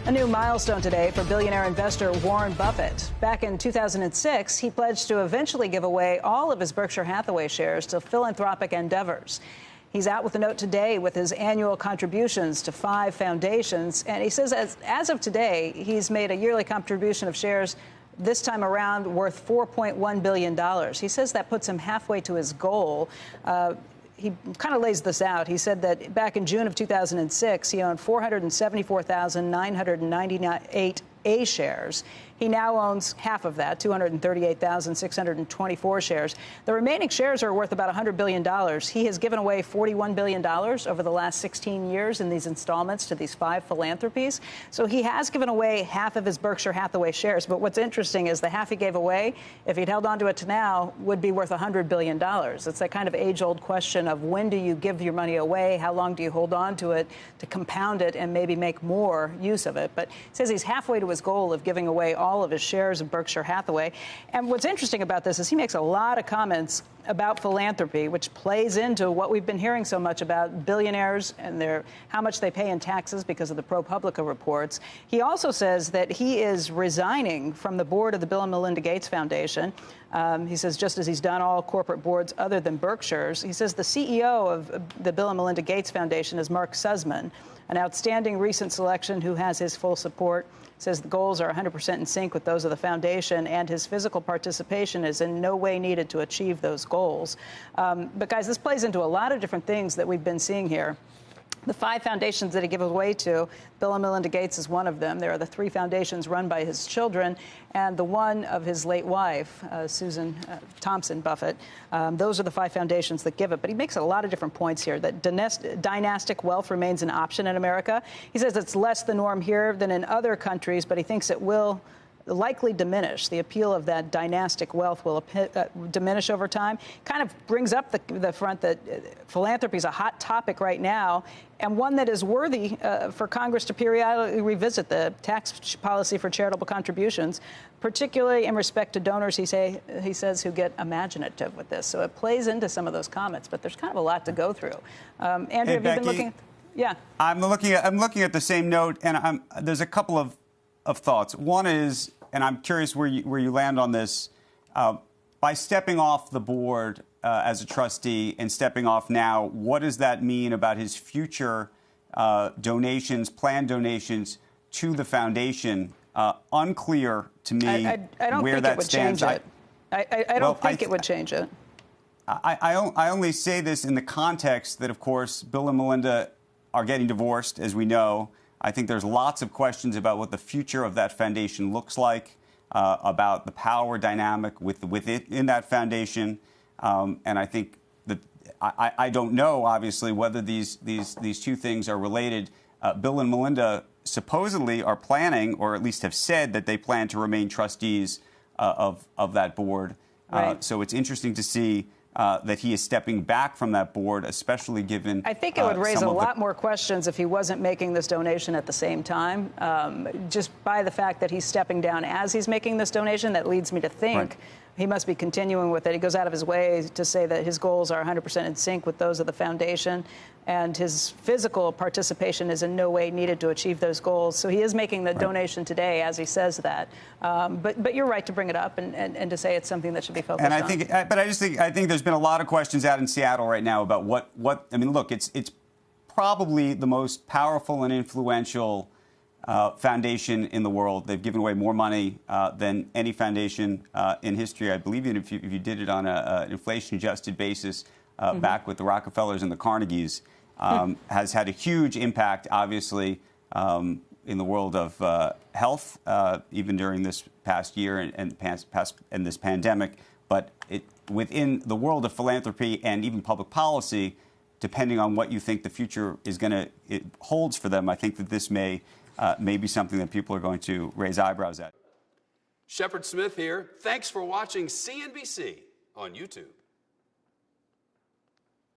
A new milestone today for billionaire investor Warren Buffett. Back in 2006, he pledged to eventually give away all of his Berkshire Hathaway shares to philanthropic endeavors. He's out with a note today with his annual contributions to 5 foundations. And he says as of today, he's made a yearly contribution of shares this time around worth $4.1 billion. He says that puts him halfway to his goal. He kind of lays this out. He said that back in June of 2006, he owned 474,998 A shares. He now owns half of that, 238,624 shares. The remaining shares are worth about $100 billion. He has given away $41 billion over the last 16 years in these installments to these 5 philanthropies. So he has given away half of his Berkshire Hathaway shares. But what's interesting is the half he gave away, if he'd held on to it to now, would be worth $100 billion. It's that kind of age-old question of when do you give your money away? How long do you hold on to it to compound it and maybe make more use of it? But he says he's halfway to his goal of giving away all of his shares of Berkshire Hathaway. And what's interesting about this is he makes a lot of comments about philanthropy, which plays into what we've been hearing so much about billionaires and how much they pay in taxes because of the ProPublica reports. He also says that he is resigning from the board of the Bill and Melinda Gates Foundation. He says just as he's done all corporate boards other than Berkshire's. He says the CEO of the Bill and Melinda Gates Foundation is Mark Suzman, an outstanding recent selection who has his full support. Says the goals are 100% in sync with those of the foundation, and his physical participation is in no way needed to achieve those goals. But, guys, this plays into a lot of different things that we've been seeing here. The 5 foundations that he gives away to, Bill and Melinda Gates is one of them. There are the 3 foundations run by his children and the one of his late wife, Susan Thompson Buffett. Those are the 5 foundations that give it. But he makes a lot of different points here, that dynastic wealth remains an option in America. He says it's less the norm here than in other countries, but he thinks it will likely diminish. The appeal of that dynastic wealth will diminish over time. Kind of brings up the front that philanthropy is a hot topic right now, and one that is worthy for Congress to periodically revisit the tax policy for charitable contributions, particularly in respect to donors, he says, who get imaginative with this. So it plays into some of those comments, but there's kind of a lot to go through. Andrew, have you been looking? Yeah. I'm looking at the same note, and there's a couple of thoughts. One is, and I'm curious where you land on this, by stepping off the board as a trustee and stepping off now, what does that mean about his future donations, planned donations to the foundation? Unclear to me I don't where think that it would stands. Change it. I don't think it would change it. I only say this in the context that, of course, Bill and Melinda are getting divorced, as we know. I think there's lots of questions about what the future of that foundation looks like, about the power dynamic within that foundation. And I think that I don't know, obviously, whether these 2 things are related. Bill and Melinda supposedly are planning, or at least have said that they plan to remain trustees of that board. Right. So it's interesting to see that he is stepping back from that board, especially given... I think it would raise a lot more questions if he wasn't making this donation at the same time. Just by the fact that he's stepping down as he's making this donation, that leads me to think he must be continuing with it. He goes out of his way to say that his goals are 100% in sync with those of the foundation, and his physical participation is in no way needed to achieve those goals. So he is making the donation today as he says that. But you're right to bring it up and to say it's something that should be focused on. I think there's been a lot of questions out in Seattle right now about what I mean, look, it's probably the most powerful and influential foundation in the world. They've given away more money than any foundation in history. I believe if you did it on an inflation-adjusted basis back with the Rockefellers and the Carnegies, has had a huge impact, obviously, in the world of health, even during this past year and this pandemic. But within the world of philanthropy and even public policy, depending on what you think the future holds for them, I think that this may be something that people are going to raise eyebrows at. Shepard Smith here. Thanks for watching CNBC on YouTube.